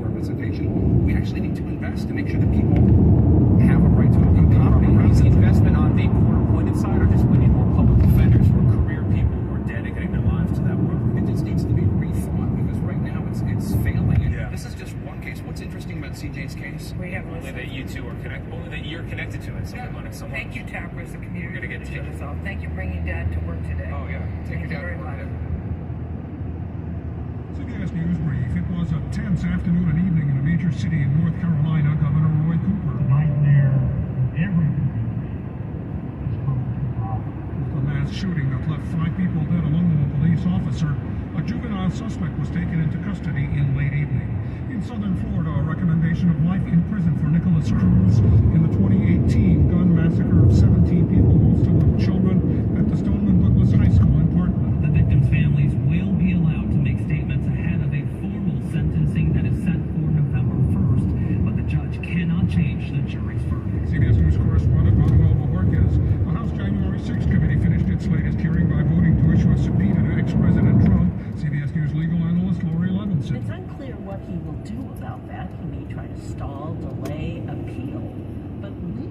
our visitation. We actually need to invest to make sure that people have a right to a competent investment on the court-appointed side, or just we need more public defenders who are career people who are dedicating their lives to that work? It just needs to be rethought because right now it's failing. And yeah. This is just one case. What's interesting about CJ's case? We have only that you two are connected. Only that you're connected to it. So yeah. we wanted someone. Thank you, Tapper, as a community. We're gonna get to this off. Thank you for bringing Dad to work today. Oh yeah. Thank you very much. CBS News Brief. It was a tense afternoon and evening in a major city in North Carolina. Governor Roy Cooper. The nightmare of every community is coming to life. The mass shooting that left 5 people dead, along with a police officer. A juvenile suspect was taken into custody in late evening. In southern Florida, a recommendation of life in prison for Nicholas Cruz in the 2018 gun massacre of 17 people, most of them children, at the Stoneman Douglas High School in Parkland. The victims' families will be allowed to make statements ahead of a formal sentencing that is set for November 1st, but the judge cannot change the jury's verdict. CBS News correspondent Manuel Bojorquez. The House January 6th committee finished its latest hearing by voting to issue a subpoena to ex-President Trump. CBS News legal analyst Lori Levinson. It's unclear what he will do about that. He may try to stall, delay, appeal, but legally,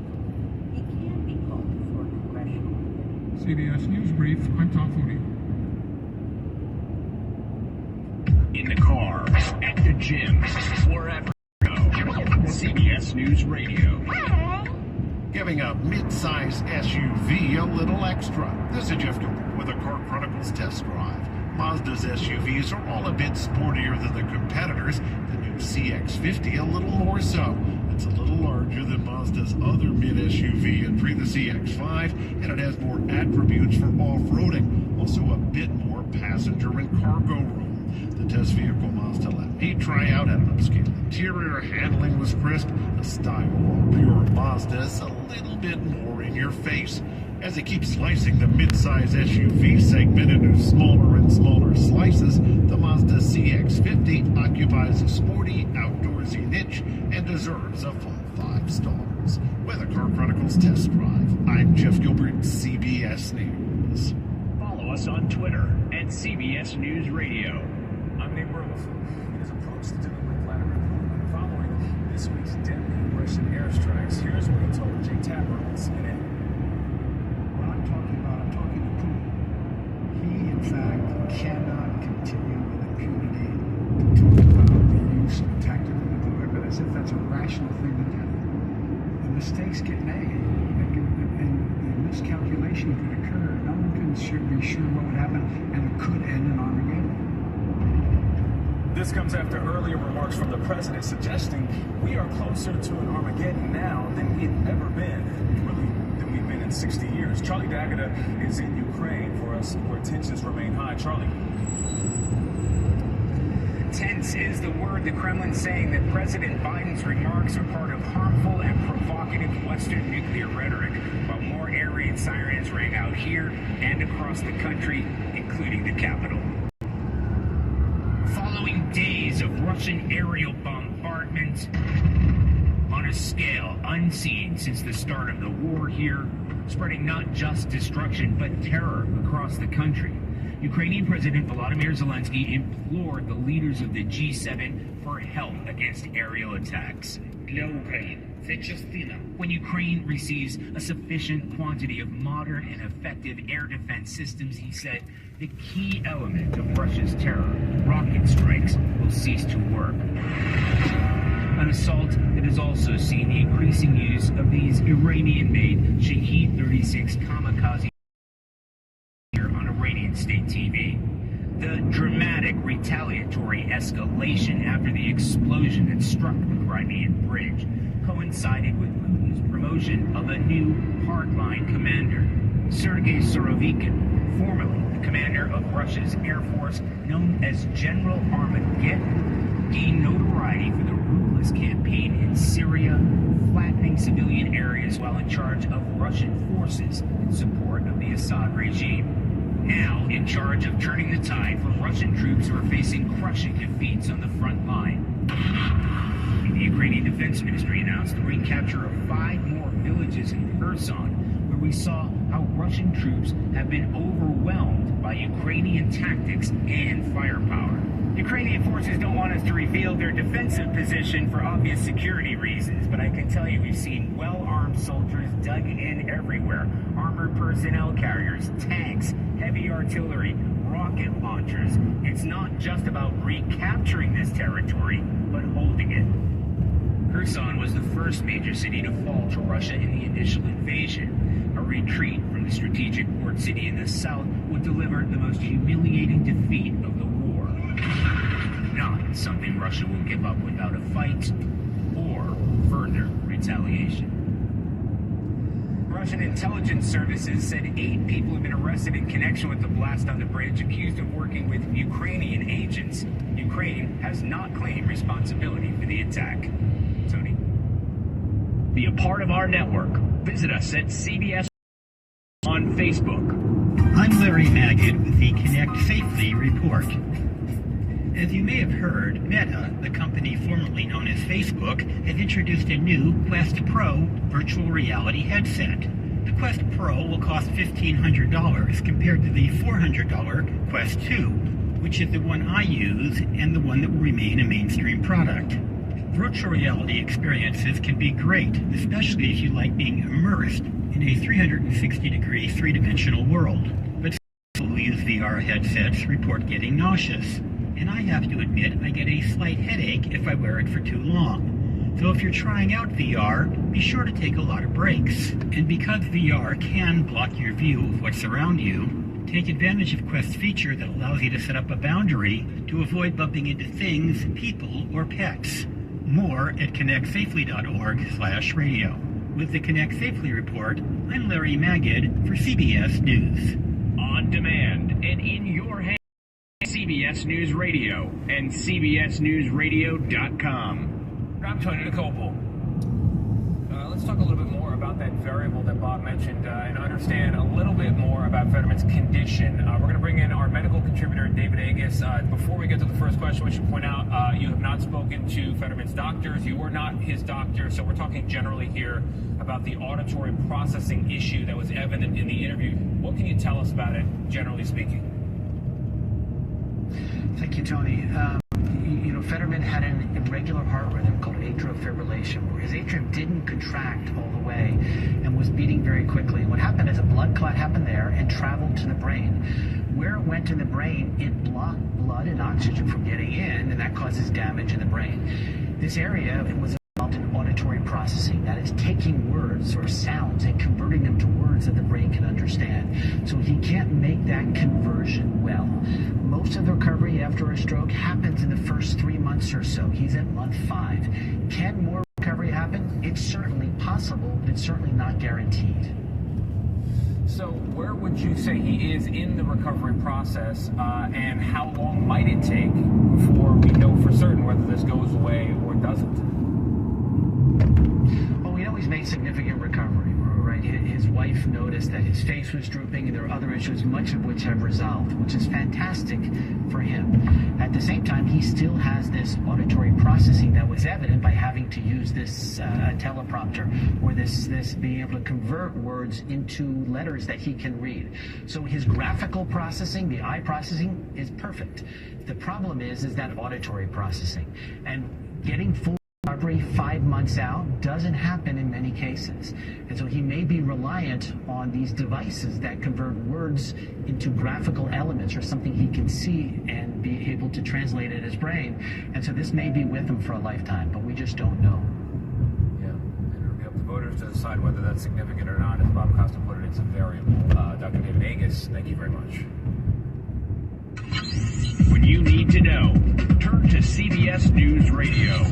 he can be called before a congressional committee. CBS News Brief, I'm Tom Foodie. In the car, at the gym, wherever you go. CBS News Radio. Giving a mid-size SUV a little extra. This is Jeff Gilbert with a Car Chronicles test drive. Mazda's SUVs are all a bit sportier than their competitors. The new CX-50 a little more so. It's a little larger than Mazda's other mid-SUV entry, the CX-5, and it has more attributes for off-roading. Also a bit more passenger and cargo room. The test vehicle Mazda let me try out had an upscale interior, handling was crisp. The style of pure Mazda is a little bit more in your face. As it keeps slicing the mid-size SUV segment into smaller and smaller slices, the Mazda CX-50 occupies a sporty, outdoorsy niche and deserves a full 5 stars. With a Car Chronicles test drive, I'm Jeff Gilbert, CBS News. Follow us on Twitter at CBS News Radio. I'm Nate Burleson. In his approach to dealing with Vladimir Putin following this week's deadly Russian airstrikes, here's what he told Jay Tapper on CNN. I'm talking to Putin. He, in fact, cannot continue with impunity to talk about the use of tactical nuclear weapons as if that's a rational thing to do. The mistakes get made, and the miscalculation could occur. No one can be sure what would happen, and it could end in Armageddon. This comes after earlier remarks from the president suggesting we are closer to an Armageddon now than we've ever been, really, than we've been in 60 years. Charlie D'Agata is in Ukraine for us, where tensions remain high. Charlie. Tense is the word. The Kremlin saying that President Biden's remarks are part of harmful and provocative Western nuclear rhetoric, while more air raid sirens rang out here and across the country, including the capital. Following days of Russian aerial bombardment on a scale unseen since the start of the war here, spreading not just destruction but terror across the country, Ukrainian President Volodymyr Zelensky implored the leaders of the G7 for help against aerial attacks. When Ukraine receives a sufficient quantity of modern and effective air defense systems, he said, the key element of Russia's terror, rocket strikes, will cease to work. An assault that has also seen the increasing use of these Iranian-made Shahed-36 kamikaze on Iranian state TV. The dramatic retaliatory escalation after the explosion that struck the Crimean Bridge coincided with Putin's promotion of a new hardline commander, Sergei Surovikin, formerly the commander of Russia's Air Force, known as General Armageddon, gained notoriety for the ruthless campaign in Syria, flattening civilian areas while in charge of Russian forces in support of the Assad regime. Now in charge of turning the tide for Russian troops who are facing crushing defeats on the front line. The Ukrainian Defense Ministry announced the recapture of 5 more villages in Kherson, where we saw how Russian troops have been overwhelmed by Ukrainian tactics and firepower. Ukrainian forces don't want us to reveal their defensive position for obvious security reasons, but I can tell you we've seen well-armed soldiers dug in everywhere. Armored personnel carriers, tanks, heavy artillery, rocket launchers. It's not just about recapturing this territory, but holding it. Kherson was the first major city to fall to Russia in the initial invasion. A retreat from the strategic port city in the south would deliver the most humiliating defeat of the war. Not something Russia will give up without a fight or further retaliation. Russian intelligence services said 8 people have been arrested in connection with the blast on the bridge, accused of working with Ukrainian agents. Ukraine has not claimed responsibility for the attack. Tony. Be a part of our network. Visit us at CBS on Facebook. I'm Larry Magid with the Connect Safely report. As you may have heard, Meta, the company formerly known as Facebook, has introduced a new Quest Pro virtual reality headset. The Quest Pro will cost $1,500 compared to the $400 Quest 2, which is the one I use and the one that will remain a mainstream product. Virtual reality experiences can be great, especially if you like being immersed in a 360-degree three-dimensional world. But people who use VR headsets report getting nauseous. And I have to admit, I get a slight headache if I wear it for too long. So if you're trying out VR, be sure to take a lot of breaks. And because VR can block your view of what's around you, take advantage of Quest's feature that allows you to set up a boundary to avoid bumping into things, people, or pets. More at connectsafely.org/radio. With the Connect Safely report, I'm Larry Magid for CBS News. On demand and in your hands, CBS News Radio and CBSNewsRadio.com. I'm Tony Nicole. Let's talk a little bit more about that variable that Bob mentioned and understand a little bit more about Fetterman's condition. We're going to bring in our medical contributor, David Agus. Before we get to the first question, we should point out you have not spoken to Fetterman's doctors. You were not his doctor, so we're talking generally here about the auditory processing issue that was evident in the interview. What can you tell us about it, generally speaking? Thank you, Tony. Fetterman had an irregular heart rhythm called atrial fibrillation, where his atrium didn't contract all the way and was beating very quickly. And what happened is a blood clot happened there and traveled to the brain. Where it went in the brain, it blocked blood and oxygen from getting in, and that causes damage in the brain. This area was involved in auditory processing, that is taking words or sounds and converting them to words that the brain can understand. So he can't make that conversion well. Most of the recovery after a stroke happens in the first 3 months or so. He's at month 5. Can more recovery happen? It's certainly possible, but it's certainly not guaranteed. So where would you say he is in the recovery process, and how long might it take before we know for certain whether this goes away or doesn't? Well, we know he's made significant recovery, right? His wife noticed that his face was drooping, and there are other issues, much of which have resolved, which is fantastic for him. At the same time, he still has this auditory processing that was evident by having to use this teleprompter, or this being able to convert words into letters that he can read. So his graphical processing, the eye processing, is perfect. The problem is that auditory processing, and getting full recovery 5 months out doesn't happen in many cases. And so he may be reliant on these devices that convert words into graphical elements, or something he can see and be able to translate in his brain. And so this may be with him for a lifetime, but we just don't know. Yeah, and it'll be up to voters to decide whether that's significant or not. As Bob Costa put it, it's a variable. Dr. David Agus, thank you very much. When you need to know, turn to CBS News Radio.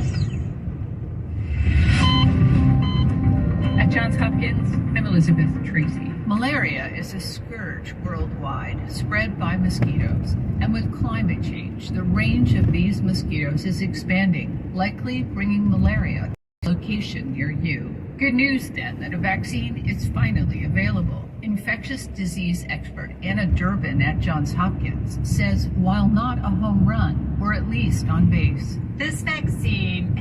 At Johns Hopkins, I'm Elizabeth Tracy. Malaria is a scourge worldwide, spread by mosquitoes. And with climate change, the range of these mosquitoes is expanding, likely bringing malaria to a location near you. Good news, then, that a vaccine is finally available. Infectious disease expert Anna Durbin at Johns Hopkins says while not a home run, we're at least on base. This vaccine